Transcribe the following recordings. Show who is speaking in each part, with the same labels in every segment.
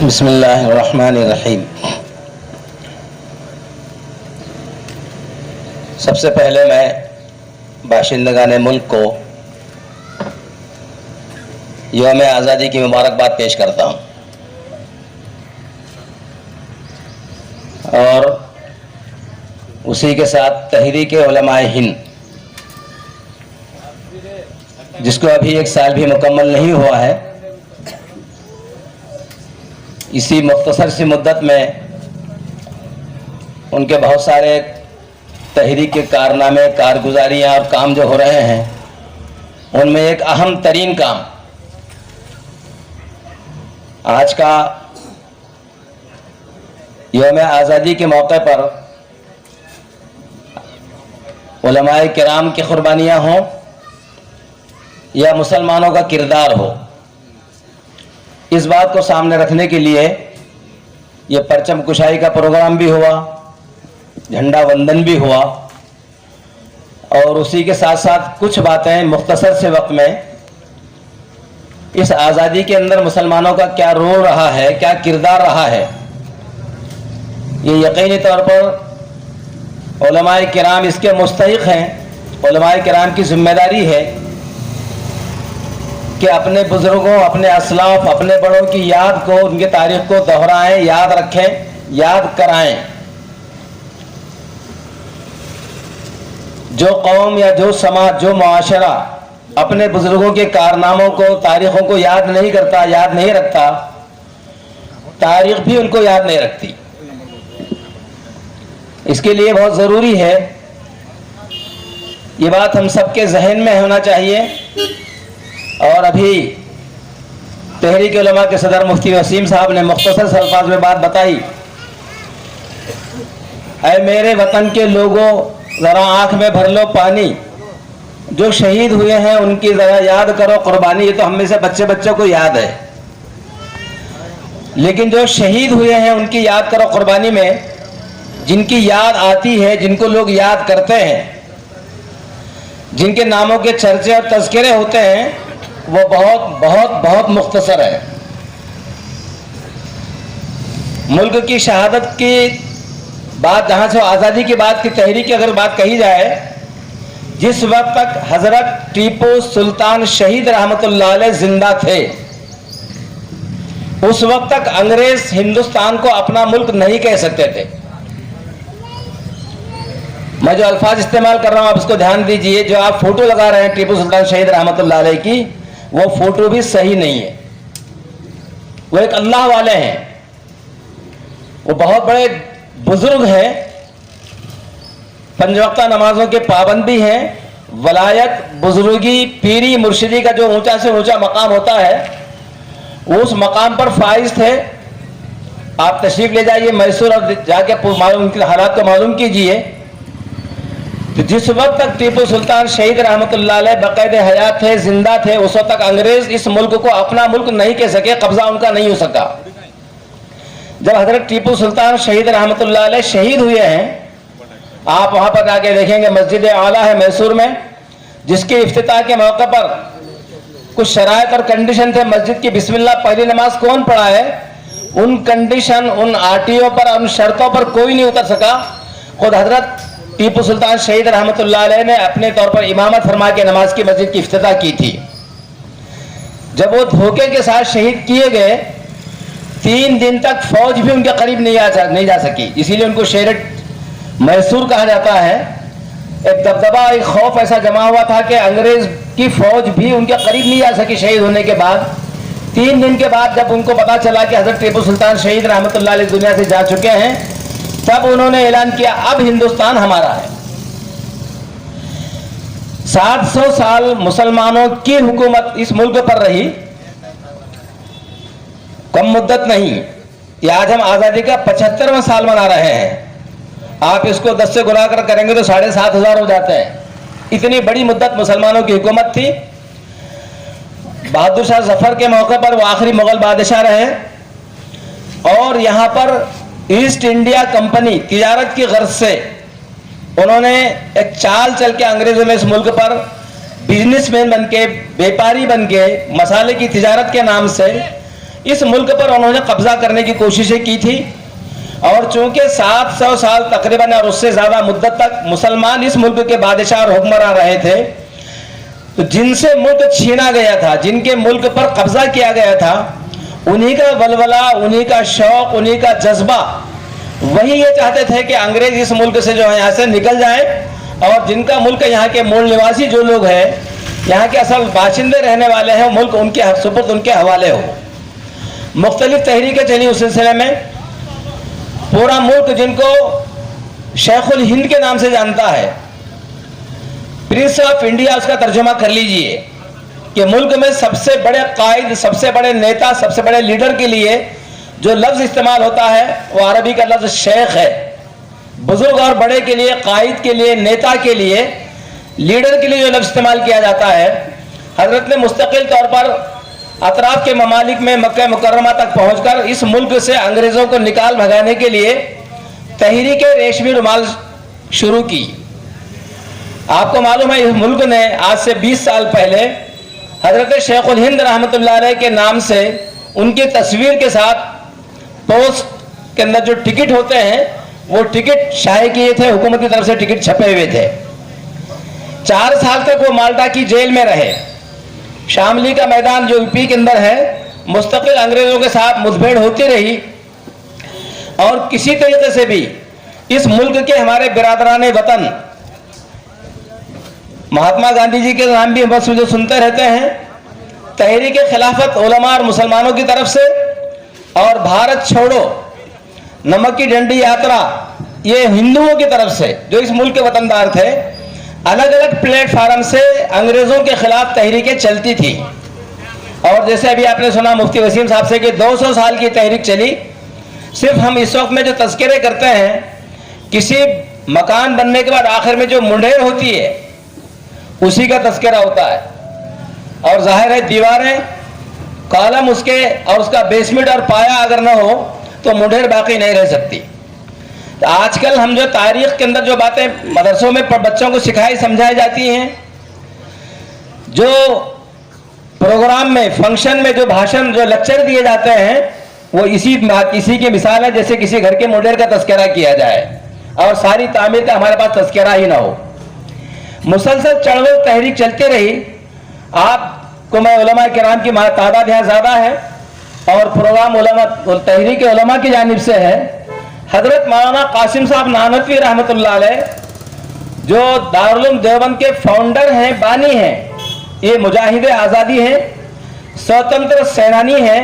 Speaker 1: بسم اللہ الرحمن الرحیم۔ سب سے پہلے میں باشندگان ملک کو یوم آزادی کی مبارکباد پیش کرتا ہوں اور اسی کے ساتھ تحریک علماء ہند، جس کو ابھی 1 سال بھی مکمل نہیں ہوا ہے، اسی مختصر سی مدت میں ان کے بہت سارے تحریک کے کارنامے، کارگزاریاں اور کام جو ہو رہے ہیں، ان میں ایک اہم ترین کام آج کا یوم آزادی کے موقع پر علماء کرام کی قربانیاں ہوں یا مسلمانوں کا کردار ہو، اس بات کو سامنے رکھنے کے لیے یہ پرچم کشائی کا پروگرام بھی ہوا، جھنڈا وندن بھی ہوا، اور اسی کے ساتھ ساتھ کچھ باتیں مختصر سے وقت میں اس آزادی کے اندر مسلمانوں کا کیا رول رہا ہے، کیا کردار رہا ہے، یہ یقینی طور پر علماء کرام اس کے مستحق ہیں۔ علماء کرام کی ذمہ داری ہے کہ اپنے بزرگوں، اپنے اسلاف، اپنے بڑوں کی یاد کو، ان کے تاریخ کو دہرائیں، یاد رکھیں، یاد کرائیں۔ جو قوم یا جو سماج، جو معاشرہ اپنے بزرگوں کے کارناموں کو، تاریخوں کو یاد نہیں کرتا، یاد نہیں رکھتا، تاریخ بھی ان کو یاد نہیں رکھتی۔ اس کے لیے بہت ضروری ہے، یہ بات ہم سب کے ذہن میں ہونا چاہیے۔ اور ابھی تحریک علماء کے صدر مفتی وسیم صاحب نے مختصر سے الفاظ میں بات بتائی، اے میرے وطن کے لوگوں، ذرا آنکھ میں بھر لو پانی، جو شہید ہوئے ہیں ان کی ذرا یاد کرو قربانی۔ یہ تو ہم میں سے بچوں کو یاد ہے، لیکن جو شہید ہوئے ہیں ان کی یاد کرو قربانی میں جن کی یاد آتی ہے، جن کو لوگ یاد کرتے ہیں، جن کے ناموں کے چرچے اور تذکرے ہوتے ہیں، وہ بہت بہت بہت مختصر ہے۔ ملک کی شہادت کی بات، جہاں سے آزادی کی بات کی تحریک کی اگر بات کہی جائے، جس وقت تک حضرت ٹیپو سلطان شہید رحمت اللہ علیہ زندہ تھے، اس وقت تک انگریز ہندوستان کو اپنا ملک نہیں کہہ سکتے تھے۔ میں جو الفاظ استعمال کر رہا ہوں آپ اس کو دھیان دیجئے، جو آپ فوٹو لگا رہے ہیں ٹیپو سلطان شہید رحمت اللہ علیہ کی، وہ فوٹو بھی صحیح نہیں ہے۔ وہ ایک اللہ والے ہیں، وہ بہت بڑے بزرگ ہیں، 5 وقتہ نمازوں کے پابند بھی ہیں، ولایت، بزرگی، پیری، مرشدی کا جو اونچا سے اونچا مقام ہوتا ہے، اس مقام پر فائز تھے۔ آپ تشریف لے جائیے میسور اور جا کے ان کے حالات کو معلوم کیجئے۔ تو جس وقت تک ٹیپو سلطان شہید رحمت اللہ علیہ باقاعدہ حیات تھے، زندہ تھے، اس وقت تک انگریز اس ملک کو اپنا ملک نہیں کہہ سکے، قبضہ ان کا نہیں ہو سکا۔ جب حضرت ٹیپو سلطان شہید رحمت اللہ علیہ شہید ہوئے ہیں، آپ وہاں پر جا کے دیکھیں گے مسجد اعلیٰ ہے میسور میں، جس کے افتتاح کے موقع پر کچھ شرائط اور کنڈیشن تھے۔ مسجد کی بسم اللہ پہلی نماز کون پڑھا ہے، ان کنڈیشن، ان آرٹیوں پر، ان شرطوں پر کوئی نہیں اتر سکا۔ خود حضرت ٹیپو سلطان شہید رحمت اللہ علیہ نے اپنے طور پر امامت فرما کے نماز کی مسجد کی افتتاح کی تھی۔ جب وہ دھوکے کے ساتھ شہید کیے گئے، 3 دن تک فوج بھی ان کے قریب نہیں جا سکی، اسی لیے ان کو شہر میسور کہا جاتا ہے۔ ایک دبدبہ، ایک خوف ایسا جمع ہوا تھا کہ انگریز کی فوج بھی ان کے قریب نہیں جا سکی شہید ہونے کے بعد۔ 3 دن کے بعد جب ان کو پتا چلا کہ حضرت ٹیپو سلطان شہید رحمت اللہ علیہ دنیا سے جا چکے ہیں، تب انہوں نے اعلان کیا اب ہندوستان ہمارا ہے۔ 700 سال مسلمانوں کی حکومت اس ملک پر رہی، کم مدت نہیں۔ یہ آج ہم آزادی کا 75واں سال منا رہے ہیں۔ آپ اس کو 10 سے گنا کر کریں گے تو 7,500 ہو جاتے ہیں۔ اتنی بڑی مدت مسلمانوں کی حکومت تھی۔ بہادر شاہ ظفر کے موقع پر وہ آخری مغل بادشاہ رہے، اور یہاں پر ایسٹ انڈیا کمپنی تجارت کی غرض سے انہوں نے ایک چال چل کے انگریزوں نے اس ملک پر بزنس مین بن کے، بیپاری بن کے، مسالے کی تجارت کے نام سے اس ملک پر انہوں نے قبضہ کرنے کی کوششیں کی تھی، اور چونکہ 700 سال تقریباً اور اس سے زیادہ مدت تک مسلمان اس ملک کے بادشاہ اور حکمراں رہے تھے، تو جن سے ملک چھینا گیا تھا، جن کے ملک پر قبضہ کیا گیا تھا، انہی کا ولولہ، انہی کا شوق، انہی کا جذبہ، وہی یہ چاہتے تھے کہ انگریز اس ملک سے جو ہے یہاں سے نکل جائیں، اور جن کا ملک یہاں کے مول نواسی جو لوگ ہیں، یہاں کے اصل باشندے رہنے والے ہیں، ملک ان کے سپرد، ان کے حوالے ہو۔ مختلف تحریکیں چلی اس سلسلے میں۔ پورا ملک جن کو شیخ الہند کے نام سے جانتا ہے، پرنس آف انڈیا اس کا ترجمہ کر لیجئے، کہ ملک میں سب سے بڑے قائد، سب سے بڑے نیتا، سب سے بڑے لیڈر کے لیے جو لفظ استعمال ہوتا ہے وہ عربی کا لفظ شیخ ہے۔ بزرگ اور بڑے کے لیے، قائد کے لیے، نیتا کے لیے، لیڈر کے لیے جو لفظ استعمال کیا جاتا ہے، حضرت نے مستقل طور پر اطراف کے ممالک میں مکہ مکرمہ تک پہنچ کر اس ملک سے انگریزوں کو نکال بھگانے کے لیے تحریک ریشمی رومال شروع کی۔ آپ کو معلوم ہے اس ملک نے آج سے 20 سال پہلے حضرت شیخ الہند رحمۃ اللہ علیہ کے نام سے ان کی تصویر کے ساتھ پوسٹ کے اندر جو ٹکٹ ہوتے ہیں وہ ٹکٹ شائع کیے تھے، حکومت کی طرف سے ٹکٹ چھپے ہوئے تھے۔ 4 سال تک وہ مالٹا کی جیل میں رہے۔ شاملی کا میدان جو یو پی کے اندر ہے، مستقل انگریزوں کے ساتھ مدبھیڑ ہوتی رہی، اور کسی طریقے سے بھی اس ملک کے ہمارے برادران وطن، مہاتما گاندھی جی کے نام بھی بس جو سنتے رہتے ہیں، تحریک خلافت علماء اور مسلمانوں کی طرف سے، اور بھارت چھوڑو، نمک کی ڈنڈی یاترا، یہ ہندوؤں کی طرف سے جو اس ملک کے وطندار تھے، الگ الگ پلیٹ فارم سے انگریزوں کے خلاف تحریکیں چلتی تھی۔ اور جیسے ابھی آپ نے سنا مفتی وسیم صاحب سے کہ 200 سال کی تحریک چلی۔ صرف ہم اس وقت میں جو تذکرے کرتے ہیں، کسی مکان بننے کے بعد آخر میں جو منڈیر ہوتی ہے اسی کا تذکرہ ہوتا ہے، اور ظاہر ہے دیواریں، کالم اس کے اور اس کا بیسمنٹ اور پایا اگر نہ ہو تو منڈیر باقی نہیں رہ سکتی۔ تو آج کل ہم جو تاریخ کے اندر جو باتیں مدرسوں میں بچوں کو سکھائی سمجھائی جاتی ہیں، جو پروگرام میں، فنکشن میں جو بھاشن، جو لیکچر دیے جاتے ہیں، وہ اسی کی مثال ہے جیسے کسی گھر کے منڈیر کا تذکرہ کیا جائے اور ساری تعمیر کا ہمارے پاس تذکرہ ہی نہ ہو۔ مسلسل چڑھوے تحریک چلتی رہی۔ آپ کو میں علماء کرام کی تعداد یہاں زیادہ ہے، اور پروگرام علماء تحریک علماء کی جانب سے ہے۔ حضرت مولانا قاسم صاحب نانوتوی رحمۃ اللہ علیہ جو دارالعلوم دیوبند کے فاؤنڈر ہیں، بانی ہیں، یہ مجاہد آزادی ہیں، سوتنتر سینانی ہیں،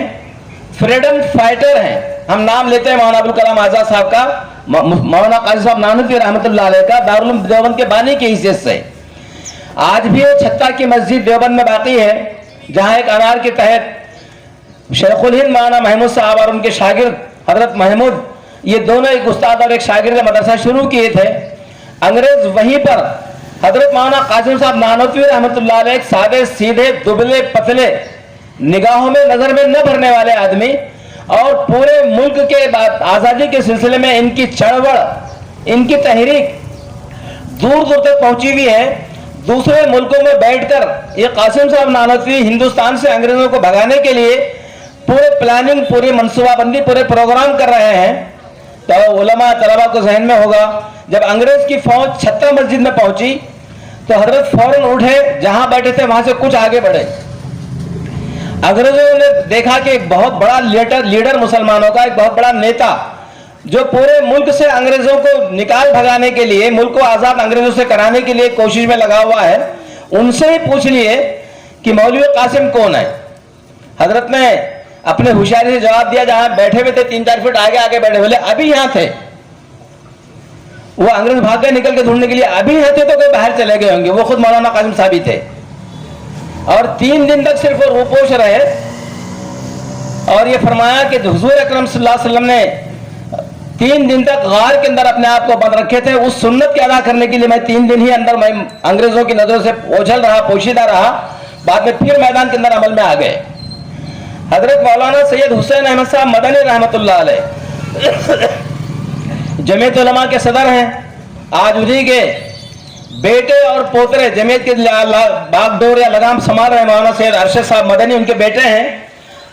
Speaker 1: فریڈم فائٹر ہیں۔ ہم نام لیتے ہیں مولانا ابوالکلام آزاد صاحب کا، مولانا قاسم صاحب نانوتوی رحمۃ اللہ علیہ کا، دارالعلوم دیوبند کے بانی کی حیثیت سے۔ آج بھی وہ چھتا کی مسجد دیوبند میں باقی ہے، جہاں ایک انار کے تحت شیخ الہند مولانا محمود صاحب اور ان کے شاگرد حضرت محمود، یہ دونوں ایک استاد اور ایک شاگرد مدرسہ شروع کیے تھے۔ انگریز وہیں پر حضرت مولانا قاسم صاحب نانوتوی رحمۃ اللہ علیہ، ایک سادے سیدھے دبلے پتلے، نگاہوں میں نظر میں نہ بھرنے والے آدمی، اور پورے ملک کے آزادی کے سلسلے میں ان کی چڑبڑ، ان کی تحریک دور دور تک پہنچی ہوئی ہے۔ دوسرے ملکوں میں بیٹھ کر یہ قاسم صاحب نانوتوی ہندوستان سے انگریزوں کو بھگانے کے لیے پورے پلاننگ، پوری منصوبہ بندی، پورے پروگرام کر رہے ہیں۔ تو علماء طلباء کو ذہن میں ہوگا، جب انگریز کی فوج چھتہ مسجد میں پہنچی تو حضرت فوراً اٹھے، جہاں بیٹھے تھے وہاں سے کچھ آگے بڑھے۔ انگریزوں نے دیکھا کہ ایک بہت بڑا لیڈر مسلمانوں کا، ایک بہت بڑا نیتا جو پورے ملک سے انگریزوں کو نکال بھگانے کے لیے، ملک کو آزاد انگریزوں سے کرانے کے لیے کوشش میں لگا ہوا ہے، ان سے ہی پوچھ لیے کہ مولوی قاسم کون ہے۔ حضرت نے اپنے ہوشیاری سے جواب دیا، جہاں بیٹھے ہوئے تھے 3-4 فٹ آگے بیٹھے، بولے ابھی یہاں تھے۔ وہ انگریز بھاگ گئے نکل کے ڈھونڈنے کے لیے، ابھی یہاں تھے تو کوئی باہر چلے گئے ہوں گے۔ وہ خود مولانا قاسم صاحب ہی تھے، اور 3 دن تک صرف وہ روپوش رہے، اور یہ فرمایا کہ حضور اکرم صلی اللہ علیہ وسلم نے 3 دن تک غار کے اندر اپنے آپ کو بند رکھے تھے۔ اس سنت کے ادا کرنے کے لیے میں 3 دن ہی اندر میں انگریزوں کی نظروں سے اوجھل رہا، پوشیدہ رہا، بعد میں پھر میدان کے اندر عمل میں آ گئے۔ حضرت مولانا سید حسین احمد صاحب مدنی رحمۃ اللہ علیہ جمعیت علماء کے صدر ہیں، آج انہی کے بیٹے اور پوترے جمعیت کے باغ ڈور یا لگام سنبھال رہے ہیں، مولانا سید ارشد صاحب مدنی ان کے بیٹے ہیں۔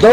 Speaker 1: 2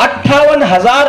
Speaker 1: 58,000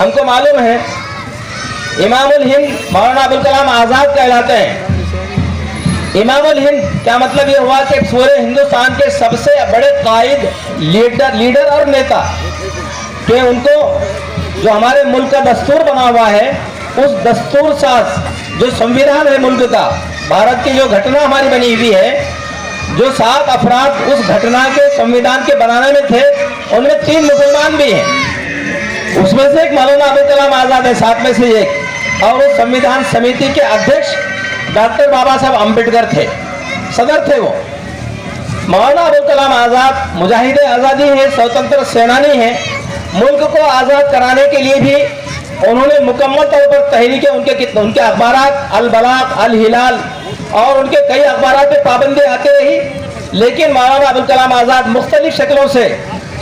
Speaker 1: ہم کو معلوم ہے امام الہند مولانا ابوالکلام آزاد کہلاتے ہیں۔ امام الہند کیا مطلب یہ ہوا کہ پورے ہندوستان کے سب سے بڑے قائد، لیڈر اور نیتا، کہ ان کو جو ہمارے ملک کا دستور بنا ہوا ہے، اس دستور ساز جو سنویدھان ہے ملک کا، بھارت کی جو گھٹنا ہماری بنی ہوئی ہے، جو 7 افراد اس گھٹنا کے سنویدھان کے بنانے میں تھے، ان میں 3 مسلمان بھی ہیں۔ اس میں سے ایک مولانا ابوالکلام آزاد ہے، 7 میں سے ایک، اور اس سنویدھان سمیتی کے ادھیکش ڈاکٹر بابا صاحب امبیڈکر تھے، صدر تھے وہ۔ مولانا ابوالکلام آزاد مجاہد آزادی ہیں، سوتنتر سینانی ہیں۔ ملک کو آزاد کرانے کے لیے بھی انہوں نے مکمل طور پر تحریکیں، ان کے اخبارات البلاغ، الہلال اور ان کے کئی اخبارات پہ پابندی آتی رہی، لیکن مولانا ابوالکلام آزاد مختلف شکلوں سے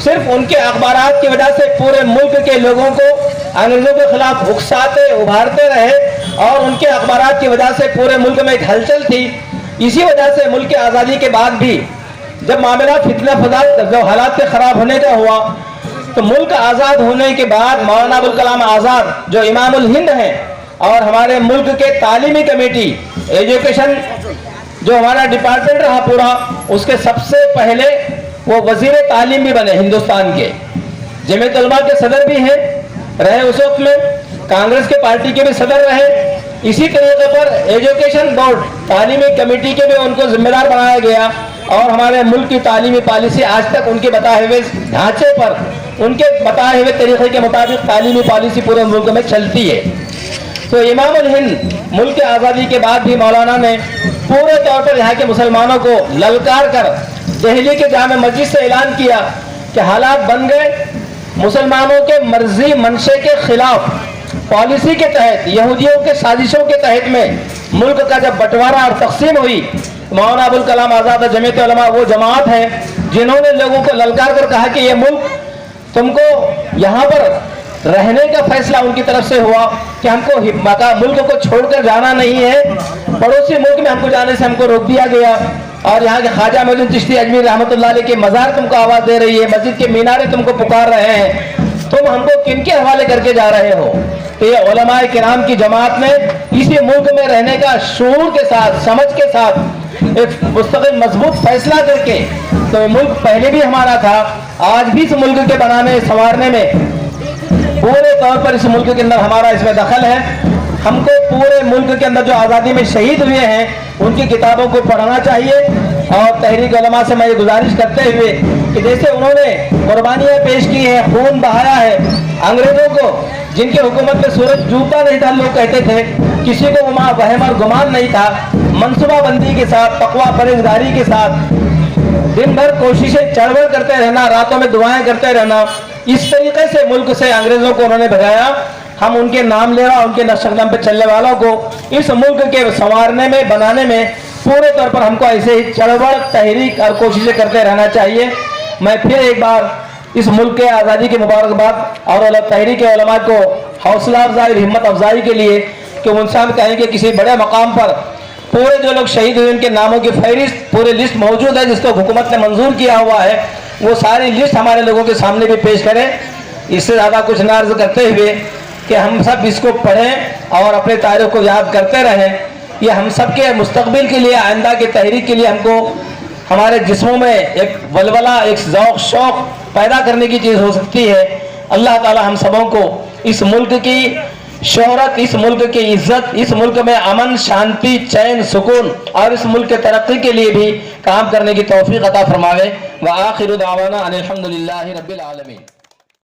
Speaker 1: صرف ان کے اخبارات کی وجہ سے پورے ملک کے لوگوں کو انگریزوں کے خلاف اکساتے ابھارتے رہے، اور ان کے اخبارات کی وجہ سے پورے ملک میں ایک ہلچل تھی۔ اسی وجہ سے ملک کی آزادی کے بعد بھی جب معاملہ فتنہ فساد جو حالات کے خراب ہونے کا ہوا، تو ملک آزاد ہونے کے بعد مولانا ابوالکلام آزاد جو امام الہند ہیں، اور ہمارے ملک کے تعلیمی کمیٹی ایجوکیشن جو ہمارا ڈپارٹمنٹ رہا پورا، اس کے سب سے پہلے وہ وزیر تعلیم بھی بنے ہندوستان کے، جمعیت علماء کے صدر بھی ہیں رہے، اس وقت میں کانگریس کے پارٹی کے بھی صدر رہے۔ اسی طریقے پر ایجوکیشن بورڈ تعلیمی کمیٹی کے بھی ان کو ذمہ دار بنایا گیا، اور ہمارے ملک کی تعلیمی پالیسی آج تک ان کے بتائے ہوئے ڈھانچے پر، ان کے بتائے ہوئے طریقے کے مطابق تعلیمی پالیسی پورے ملک میں چلتی ہے۔ تو امام الہند ملک کی آزادی کے بعد بھی مولانا نے پورے طور پر یہاں کے مسلمانوں کو للکار کر دہلی کے جامع مسجد سے اعلان کیا کہ حالات بن گئے، مسلمانوں کے مرضی منشے کے خلاف پالیسی کے تحت، یہودیوں کے سازشوں کے تحت میں ملک کا جب بٹوارا اور تقسیم ہوئی، مولانا ابوالکلام آزاد جمعیت علماء وہ جماعت ہے جنہوں نے لوگوں کو للکار کر کہا کہ یہ ملک تم کو یہاں پر رہنے کا فیصلہ ان کی طرف سے ہوا کہ ہم کو ملک کو چھوڑ کر جانا نہیں ہے، پڑوسی ملک میں ہم کو جانے سے ہم کو روک دیا گیا، اور یہاں کے خواجہ معین الدین چشتی اجمیر رحمۃ اللہ علیہ کے مزار تم کو آواز دے رہی ہے، مسجد کے مینارے تم کو پکار رہے ہیں، تم ہم کو کن کے حوالے کر کے جا رہے ہو؟ تو یہ علماء کرام کی جماعت نے اسی ملک میں رہنے کا شعور کے ساتھ، سمجھ کے ساتھ ایک مستقل مضبوط فیصلہ کر کے، تو یہ ملک پہلے بھی ہمارا تھا، آج بھی اس ملک کے بنانے سنوارنے میں پورے طور پر اس ملک کے اندر ہمارا اس میں دخل ہے۔ ہم کو پورے ملک کے اندر جو آزادی میں شہید ہوئے ہیں ان کی کتابوں کو پڑھنا چاہیے، اور تحریک علماء سے میں یہ گزارش کرتے ہوئے کہ جیسے انہوں نے قربانیاں پیش کی ہیں، خون بہایا ہے، انگریزوں کو جن کی حکومت میں سورج ڈوبتا نہیں تھا لوگ کہتے تھے، کسی کو وہاں وہم اور گمان نہیں تھا، منصوبہ بندی کے ساتھ، تقویٰ پرہیزگاری کے ساتھ دن بھر کوششیں چڑھ کرتے رہنا، راتوں میں دعائیں کرتے رہنا، اس طریقے سے ملک سے انگریزوں کو انہوں نے بھگایا۔ ہم ان کے نام لے رہا، ان کے نقش قدم پہ چلنے والوں کو اس ملک کے سنوارنے میں، بنانے میں پورے طور پر ہم کو ایسے ہی چڑبڑ تحریک اور کوششیں کرتے رہنا چاہیے۔ میں پھر ایک بار اس ملک کے آزادی کی مبارکباد اور تحریک علماء کو حوصلہ افزائی، ہمت افزائی کے لیے کہ ان سے ہم کہیں کہ کسی بڑے مقام پر پورے جو لوگ شہید ہوئے ان کے ناموں کی فہرست پورے لسٹ موجود ہے، جس کو حکومت نے منظور کیا ہوا ہے، وہ ساری لسٹ ہمارے لوگوں کے سامنے بھی پیش کریں۔ اس سے زیادہ کچھ نہ عرض کرتے ہوئے کہ ہم سب اس کو پڑھیں اور اپنے تاریخ کو یاد کرتے رہیں، یہ ہم سب کے مستقبل کے لیے، آئندہ کی تحریک کے لیے ہم کو ہمارے جسموں میں ایک ولولہ، ایک ذوق شوق پیدا کرنے کی چیز ہو سکتی ہے۔ اللہ تعالی ہم سبوں کو اس ملک کی شہرت، اس ملک کی عزت، اس ملک میں امن، شانتی، چین، سکون اور اس ملک کے ترقی کے لیے بھی کام کرنے کی توفیق عطا فرماوے۔ وآخر دعوانا ان الحمدللہ رب العالمین۔